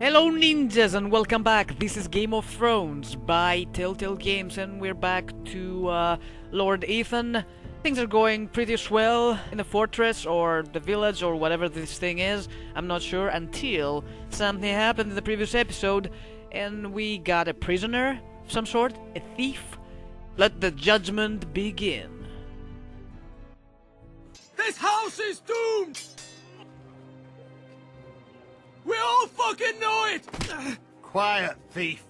Hello ninjas and welcome back. This is Game of Thrones by Telltale Games and we're back to Lord Ethan. Things are going pretty swell in the fortress or the village or whatever this thing is. I'm not sure until something happened in the previous episode and we got a prisoner of some sort, a thief. Let the judgment begin. This house is doomed! We all fucking know it! Quiet, thief.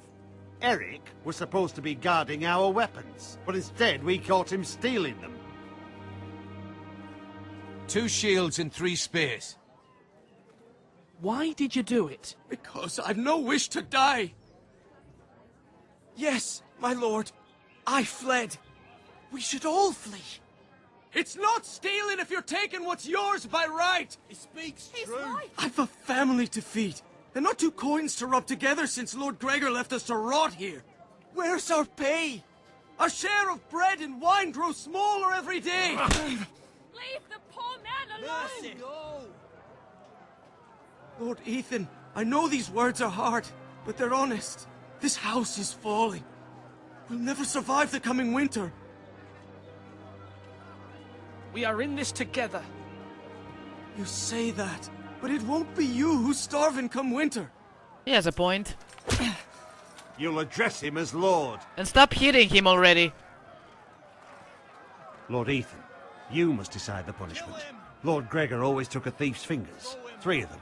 Eric was supposed to be guarding our weapons, but instead we caught him stealing them. 2 shields and 3 spears. Why did you do it? Because I've no wish to die. Yes, my lord. I fled. We should all flee. It's not stealing if you're taking what's yours by right. He speaks true. Right. I've a family to feed, and not 2 coins to rub together since Lord Gregor left us to rot here. Where's our pay? Our share of bread and wine grows smaller every day. Leave the poor man alone! Mercy, no. Lord Ethan, I know these words are hard, but they're honest. This house is falling. We'll never survive the coming winter. We are in this together. You say that, but it won't be you who's starving come winter. He has a point. You'll address him as Lord. And stop hitting him already. Lord Ethan, you must decide the punishment. Lord Gregor always took a thief's fingers. 3 of them.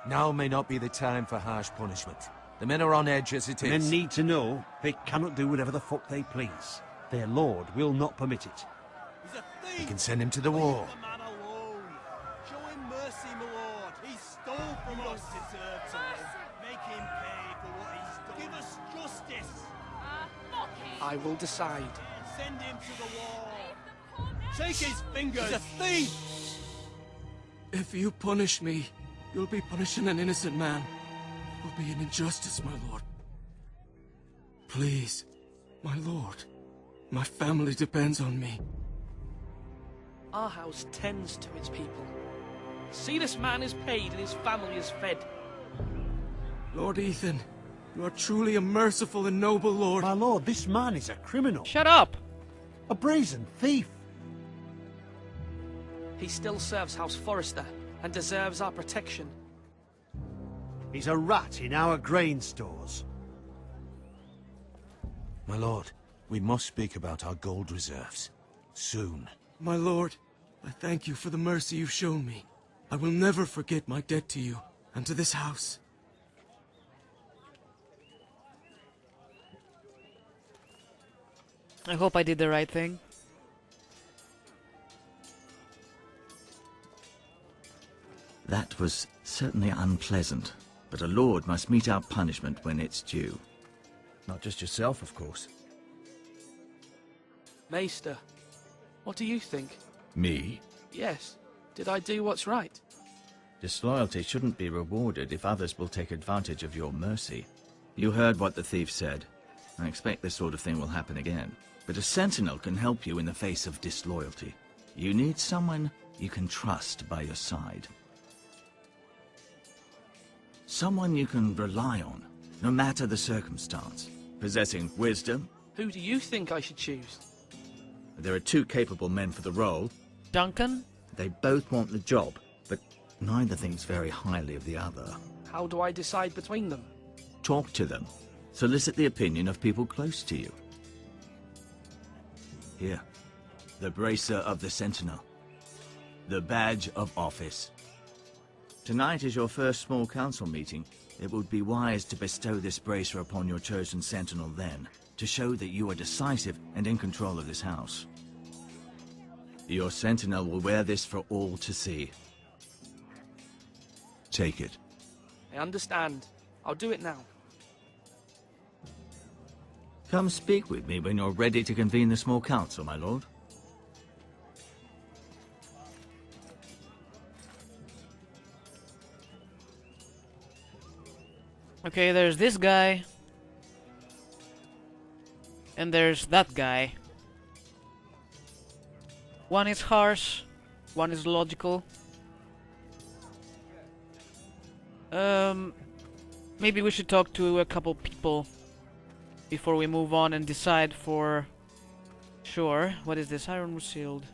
Now may not be the time for harsh punishment. The men are on edge as it The is. men need to know they cannot do whatever the fuck they please. Their lord will not permit it. You can send him to the wall. The man alone. Show him mercy, my lord. He stole from us. Deserve to live. Make him pay for what he's done. Give us justice. Fuck him! I will decide. Send him to the wall. Leave the poor man Take his fingers. He's a thief. If you punish me, you'll be punishing an innocent man. It will be an injustice, my lord. Please, my lord. My family depends on me. Our house tends to its people. See, this man is paid and his family is fed. Lord Ethan, you are truly a merciful and noble lord. My lord, this man is a criminal. Shut up! A brazen thief. He still serves House Forrester and deserves our protection. He's a rat in our grain stores. My lord, we must speak about our gold reserves. Soon. My lord, I thank you for the mercy you've shown me. I will never forget my debt to you and to this house. I hope I did the right thing. That was certainly unpleasant, but a lord must mete out punishment when it's due. Not just yourself, of course. Maester, what do you think? Me? Yes. Did I do what's right? Disloyalty shouldn't be rewarded if others will take advantage of your mercy. You heard what the thief said. I expect this sort of thing will happen again. But a sentinel can help you in the face of disloyalty. You need someone you can trust by your side. Someone you can rely on, no matter the circumstance. Possessing wisdom. Who do you think I should choose? There are 2 capable men for the role. Duncan? They both want the job, but neither thinks very highly of the other. How do I decide between them? Talk to them. Solicit the opinion of people close to you. Here, the bracer of the Sentinel. The badge of office. Tonight is your first small council meeting. It would be wise to bestow this bracer upon your chosen Sentinel then, to show that you are decisive and in control of this house. Your Sentinel will wear this for all to see. Take it. I understand. I'll do it now. Come speak with me when you're ready to convene the small council, my lord. Okay, there's this guy. And there's that guy. One is harsh, one is logical. maybe we should talk to a couple people before we move on and decide for sure. What is this? Iron sealed.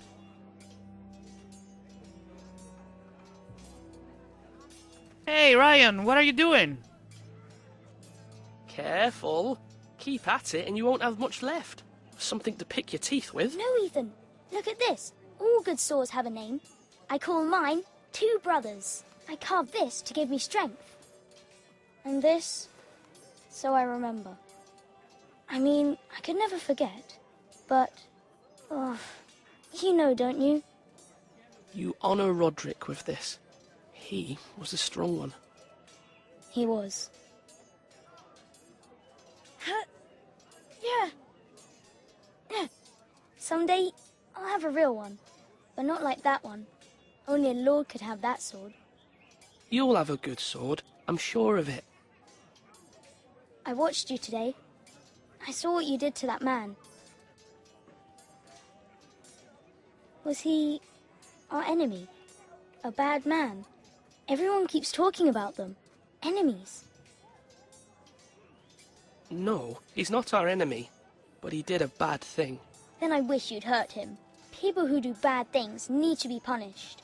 Hey Ryan, what are you doing? Careful. Keep at it and you won't have much left. Something to pick your teeth with. No, Ethan. Look at this. All good swords have a name. I call mine Two Brothers. I carved this to give me strength. And this, so I remember. I mean, I could never forget. But, oh, you know, don't you? You honor Roderick with this. He was the strong one. He was. Yeah. Someday, I'll have a real one. But not like that one. Only a lord could have that sword. You'll have a good sword. I'm sure of it. I watched you today. I saw what you did to that man. Was he our enemy? A bad man? Everyone keeps talking about them. Enemies. No, he's not our enemy. But he did a bad thing. Then I wish you'd hurt him. People who do bad things need to be punished.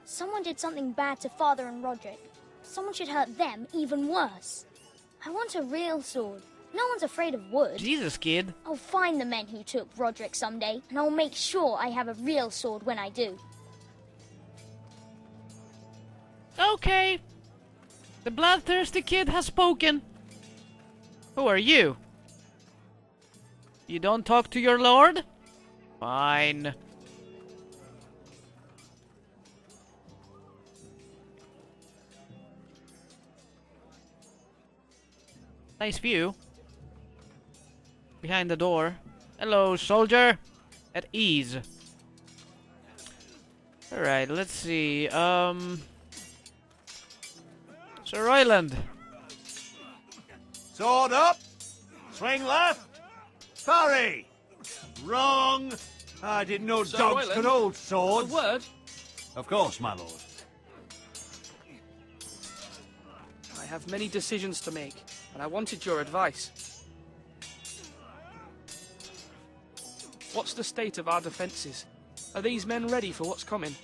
Someone did something bad to Father and Roderick. Someone should hurt them even worse. I want a real sword. No one's afraid of wood. Jesus, kid. I'll find the men who took Roderick someday, and I'll make sure I have a real sword when I do. Okay. The bloodthirsty kid has spoken. Who are you? You don't talk to your lord? Fine. Nice view. Behind the door. Hello, soldier. At ease. Alright, let's see. Sir Royland. Sword up! Swing left! Parry! Wrong! I didn't know Sir dogs Royland, could hold swords. A word? Of course, my lord. I have many decisions to make, and I wanted your advice. What's the state of our defences? Are these men ready for what's coming?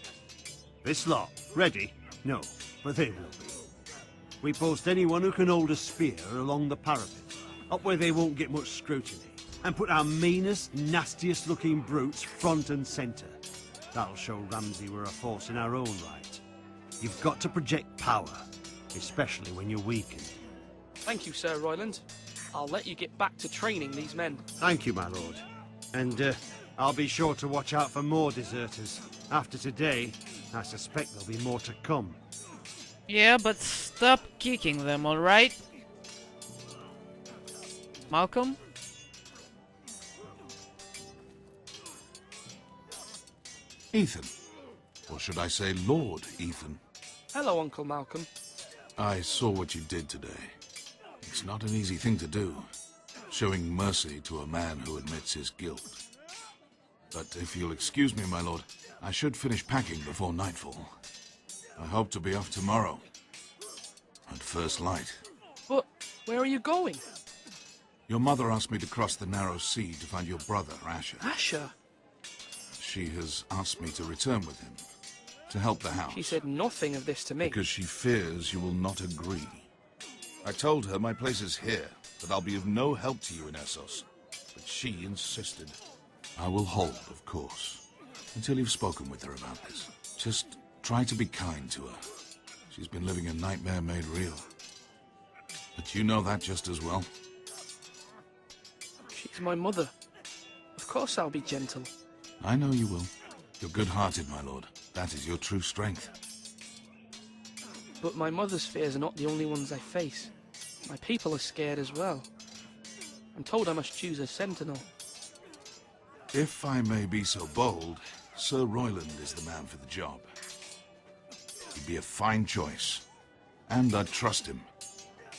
This lot, ready? No, but they will be. We post anyone who can hold a spear along the parapet, up where they won't get much scrutiny, and put our meanest, nastiest looking brutes front and centre. That'll show Ramsay we're a force in our own right. You've got to project power, especially when you're weakened. Thank you, Sir Royland. I'll let you get back to training these men. Thank you, my lord. And I'll be sure to watch out for more deserters. After today, I suspect there'll be more to come. Yeah, but stop kicking them, alright? Malcolm? Ethan. Or should I say Lord Ethan? Hello, Uncle Malcolm. I saw what you did today. It's not an easy thing to do, showing mercy to a man who admits his guilt. But if you'll excuse me, my lord, I should finish packing before nightfall. I hope to be off tomorrow, at first light. But where are you going? Your mother asked me to cross the narrow sea to find your brother, Asher. Asher? She has asked me to return with him, to help the house. She said nothing of this to me. Because she fears you will not agree. I told her my place is here, that I'll be of no help to you in Essos. But she insisted. I will hold, of course, until you've spoken with her about this. Just try to be kind to her. She's been living a nightmare made real. But you know that just as well. She's my mother. Of course I'll be gentle. I know you will. You're good-hearted, my lord. That is your true strength. But my mother's fears are not the only ones I face. My people are scared as well. I'm told I must choose a sentinel. If I may be so bold, Sir Royland is the man for the job. He'd be a fine choice. And I'd trust him.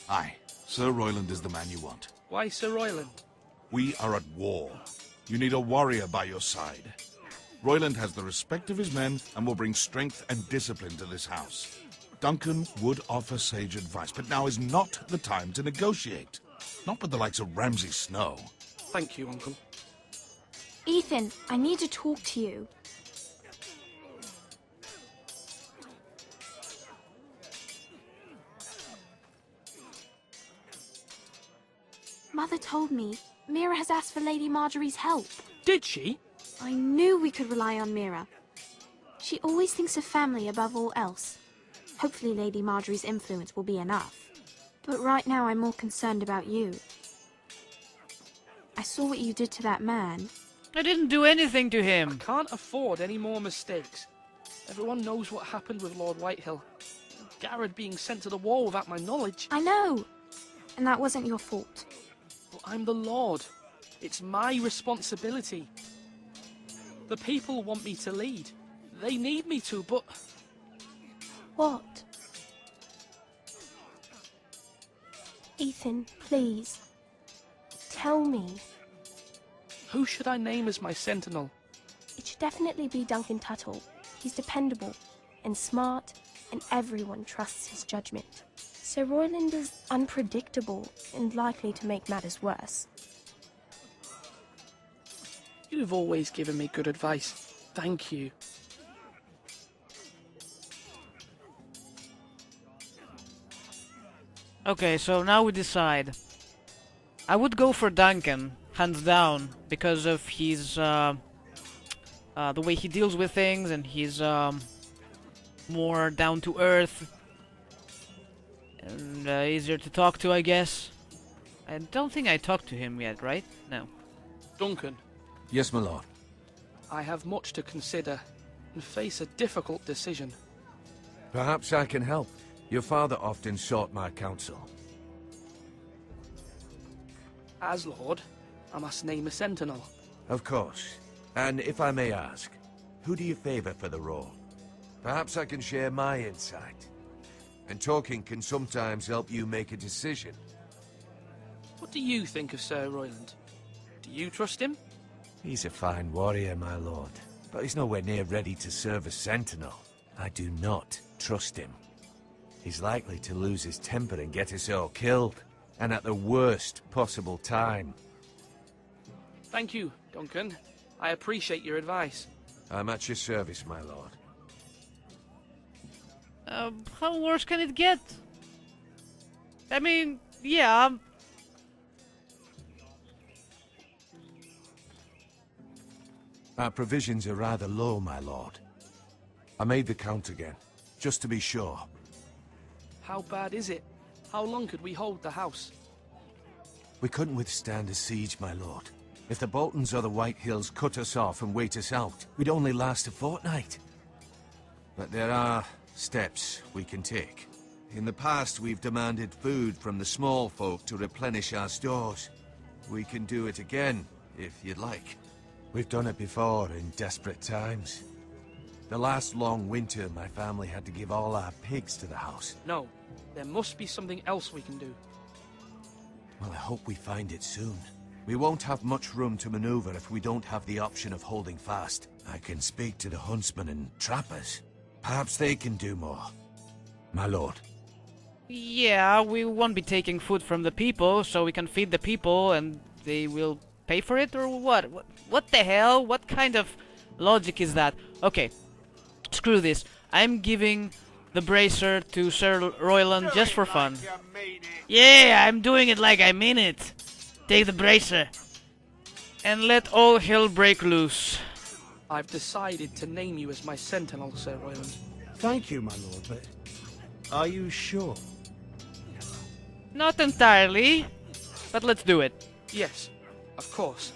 Aye, Sir Royland is the man you want. Why Sir Royland? We are at war. You need a warrior by your side. Royland has the respect of his men and will bring strength and discipline to this house. Duncan would offer sage advice, but now is not the time to negotiate. Not with the likes of Ramsay Snow. Thank you, Uncle. Ethan, I need to talk to you. Mother told me Mira has asked for Lady Marjorie's help. Did she? I knew we could rely on Mira. She always thinks of family above all else. Hopefully Lady Marjorie's influence will be enough. But right now I'm more concerned about you. I saw what you did to that man. I didn't do anything to him. I can't afford any more mistakes. Everyone knows what happened with Lord Whitehill. Garrett being sent to the wall without my knowledge. I know. And that wasn't your fault. Well, I'm the Lord. It's my responsibility. The people want me to lead. They need me to, but... What? Ethan, please. Tell me. Who should I name as my sentinel? It should definitely be Duncan Tuttle. He's dependable and smart, and everyone trusts his judgment. Sir Royland is unpredictable and likely to make matters worse. You've always given me good advice. Thank you. Okay, so now we decide. I would go for Duncan, hands down, because of his the way he deals with things, and he's more down to earth and easier to talk to, I guess. I don't think I talked to him yet, right? No. Duncan. Yes, my lord. I have much to consider and face a difficult decision. Perhaps I can help. Your father often sought my counsel. As Lord, I must name a sentinel. Of course. And if I may ask, who do you favor for the role? Perhaps I can share my insight. And talking can sometimes help you make a decision. What do you think of Sir Royland? Do you trust him? He's a fine warrior, my lord. But he's nowhere near ready to serve as sentinel. I do not trust him. He's likely to lose his temper and get us all killed. And at the worst possible time. Thank you, Duncan. I appreciate your advice. I'm at your service, my lord. How worse can it get? I mean, yeah. Our provisions are rather low, my lord. I made the count again, just to be sure. How bad is it? How long could we hold the house? We couldn't withstand a siege, my lord. If the Boltons or the Whitehills cut us off and wait us out, we'd only last a fortnight. But there are steps we can take. In the past, we've demanded food from the small folk to replenish our stores. We can do it again, if you'd like. We've done it before in desperate times. The last long winter, my family had to give all our pigs to the house. No, there must be something else we can do. Well, I hope we find it soon. We won't have much room to maneuver if we don't have the option of holding fast. I can speak to the huntsmen and trappers. Perhaps they can do more. My lord. Yeah, we won't be taking food from the people, so we can feed the people and they will pay for it, or what? What the hell? What kind of logic is that? Okay, screw this. I'm giving the bracer to Sir Royland just for fun. Yeah, I'm doing it like I mean it. Take the bracer. And let all hell break loose. I've decided to name you as my sentinel, Sir Royland. Thank you, my lord, but are you sure? Not entirely, but let's do it. Yes, of course.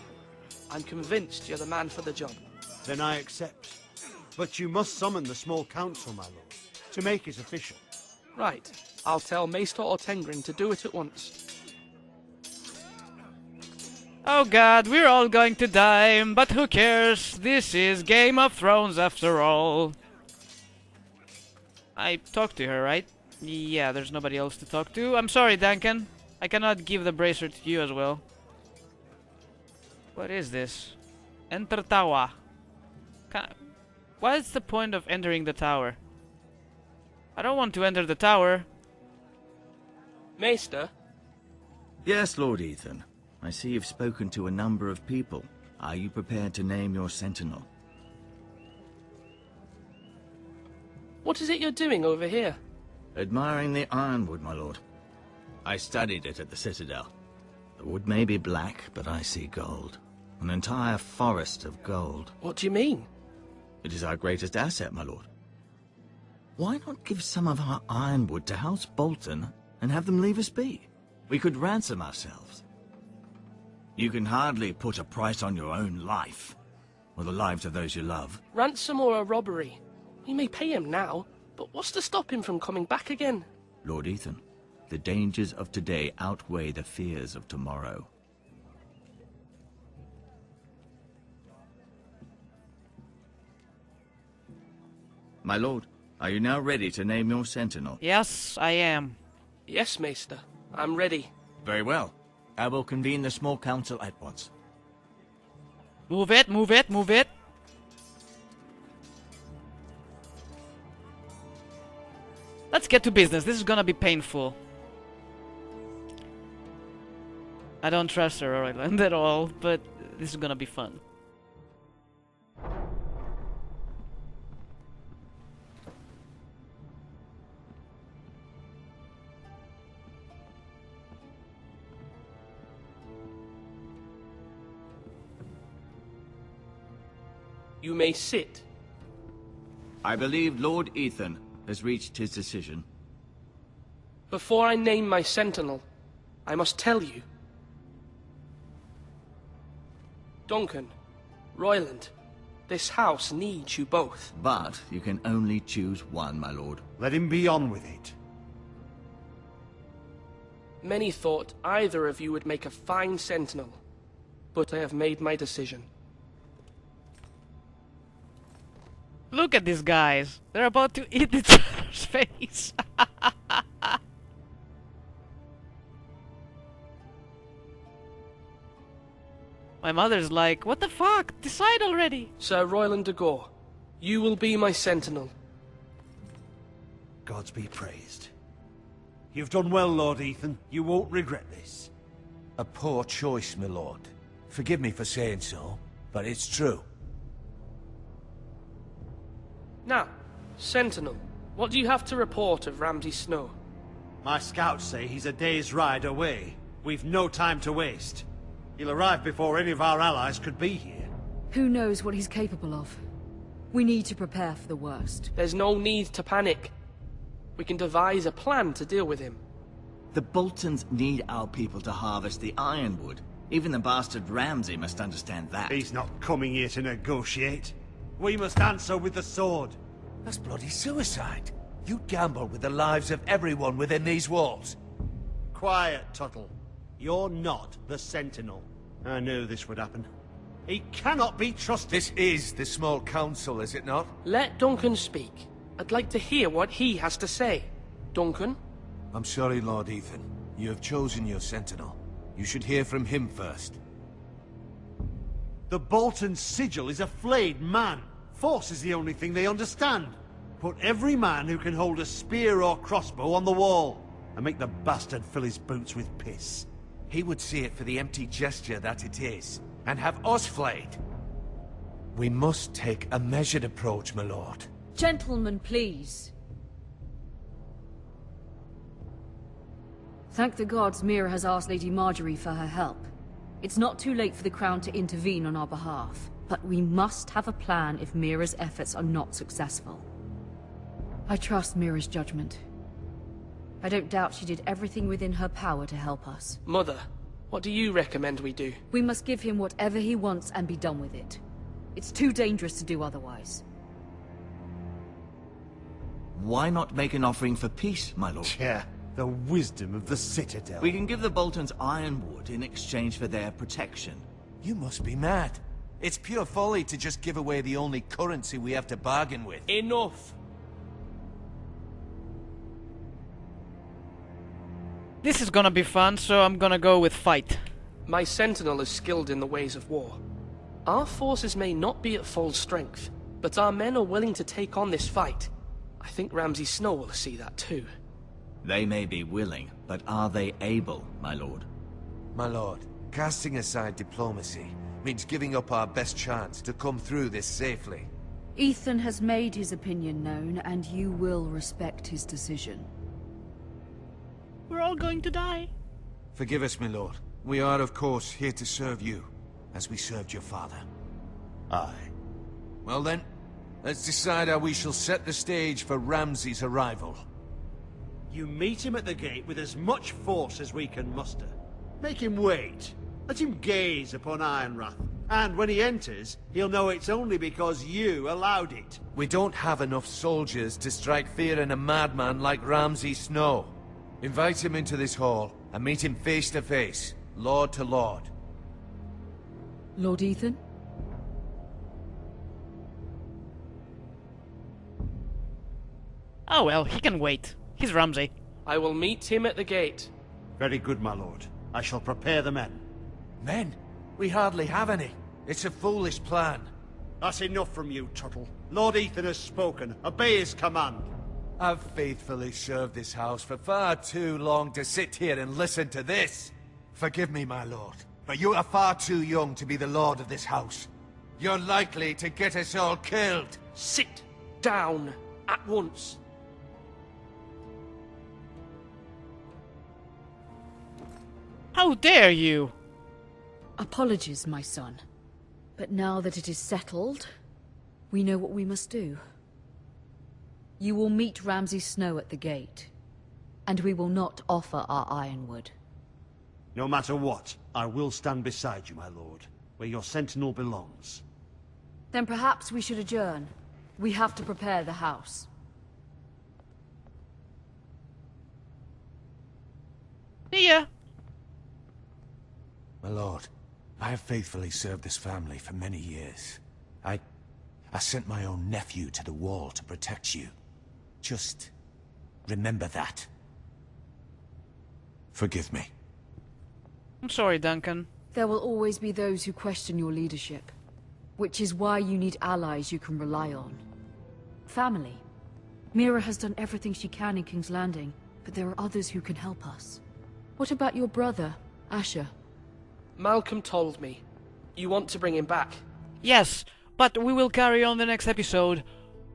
I'm convinced you're the man for the job. Then I accept. But you must summon the small council, my lord, to make it official. Right. I'll tell Maester Ortengrin to do it at once. Oh god, we're all going to die, but who cares? This is Game of Thrones after all. I talked to her, right? Yeah, there's nobody else to talk to. I'm sorry, Duncan. I cannot give the bracer to you as well. What is this? Enter tower. What is the point of entering the tower? I don't want to enter the tower. Maester? Yes, Lord Ethan. I see you've spoken to a number of people. Are you prepared to name your sentinel? What is it you're doing over here? Admiring the ironwood, my lord. I studied it at the Citadel. The wood may be black, but I see gold. An entire forest of gold. What do you mean? It is our greatest asset, my lord. Why not give some of our ironwood to House Bolton and have them leave us be? We could ransom ourselves. You can hardly put a price on your own life, or the lives of those you love. Ransom or a robbery? We may pay him now, but what's to stop him from coming back again? Lord Ethan, the dangers of today outweigh the fears of tomorrow. My lord, are you now ready to name your sentinel? Yes, I am. Yes, Maester. I'm ready. Very well. I will convene the small council at once. Move it, move it, move it. Let's get to business. This is gonna be painful. I don't trust her Royland at all, but this is gonna be fun. You may sit. I believe Lord Ethan has reached his decision. Before I name my sentinel, I must tell you. Duncan, Royland, this house needs you both. But you can only choose one, my lord. Let him be on with it. Many thought either of you would make a fine sentinel, but I have made my decision. Look at these guys. They're about to eat each other's face. My mother's like, what the fuck? Decide already. Sir Royland de Gore, you will be my sentinel. Gods be praised. You've done well, Lord Ethan. You won't regret this. A poor choice, my lord. Forgive me for saying so, but it's true. Now, Sentinel, what do you have to report of Ramsay Snow? My scouts say he's a day's ride away. We've no time to waste. He'll arrive before any of our allies could be here. Who knows what he's capable of? We need to prepare for the worst. There's no need to panic. We can devise a plan to deal with him. The Boltons need our people to harvest the ironwood. Even the bastard Ramsay must understand that. He's not coming here to negotiate. We must answer with the sword. That's bloody suicide. You gamble with the lives of everyone within these walls. Quiet, Tuttle. You're not the Sentinel. I knew this would happen. He cannot be trusted. This is the small council, is it not? Let Duncan speak. I'd like to hear what he has to say. Duncan? I'm sorry, Lord Ethan. You have chosen your Sentinel. You should hear from him first. The Bolton sigil is a flayed man. Force is the only thing they understand. Put every man who can hold a spear or crossbow on the wall, and make the bastard fill his boots with piss. He would see it for the empty gesture that it is, and have us flayed. We must take a measured approach, my lord. Gentlemen, please. Thank the gods Mira has asked Lady Marjorie for her help. It's not too late for the Crown to intervene on our behalf, but we must have a plan if Mira's efforts are not successful. I trust Mira's judgment. I don't doubt she did everything within her power to help us. Mother, what do you recommend we do? We must give him whatever he wants and be done with it. It's too dangerous to do otherwise. Why not make an offering for peace, my lord? Yeah, the wisdom of the Citadel. We can give the Boltons ironwood in exchange for their protection. You must be mad. It's pure folly to just give away the only currency we have to bargain with. Enough! This is gonna be fun, so I'm gonna go with fight. My sentinel is skilled in the ways of war. Our forces may not be at full strength, but our men are willing to take on this fight. I think Ramsay Snow will see that too. They may be willing, but are they able, my lord? My lord, casting aside diplomacy means giving up our best chance to come through this safely. Ethan has made his opinion known, and you will respect his decision. We're all going to die. Forgive us, my lord. We are, of course, here to serve you, as we served your father. Aye. Well then, let's decide how we shall set the stage for Ramsay's arrival. You meet him at the gate with as much force as we can muster. Make him wait. Let him gaze upon Ironrath. And when he enters, he'll know it's only because you allowed it. We don't have enough soldiers to strike fear in a madman like Ramsay Snow. Invite him into this hall, and meet him face to face, lord to lord. Lord Ethan? Oh well, he can wait. He's Ramsay. I will meet him at the gate. Very good, my lord. I shall prepare the men. Men? We hardly have any. It's a foolish plan. That's enough from you, Tuttle. Lord Ethan has spoken. Obey his command. I've faithfully served this house for far too long to sit here and listen to this. Forgive me, my lord, but you are far too young to be the lord of this house. You're likely to get us all killed. Sit down at once. How dare you? Apologies, my son. But now that it is settled, we know what we must do. You will meet Ramsay Snow at the gate, and we will not offer our ironwood. No matter what, I will stand beside you, my lord, where your sentinel belongs. Then perhaps we should adjourn. We have to prepare the house. See ya. My lord, I have faithfully served this family for many years. I sent my own nephew to the wall to protect you. Just remember that. Forgive me. I'm sorry, Duncan. There will always be those who question your leadership, which is why you need allies you can rely on. Family. Mira has done everything she can in King's Landing, but there are others who can help us. What about your brother, Asher? Malcolm told me. You want to bring him back? Yes, but we will carry on the next episode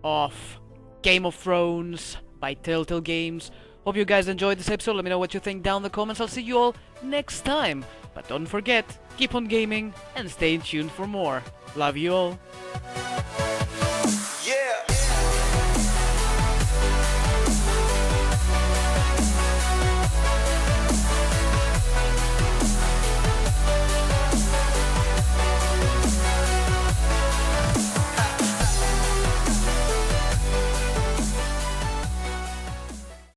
of Game of Thrones by Telltale Games. Hope you guys enjoyed this episode. Let me know what you think down in the comments. I'll see you all next time. But don't forget, keep on gaming and stay tuned for more. Love you all.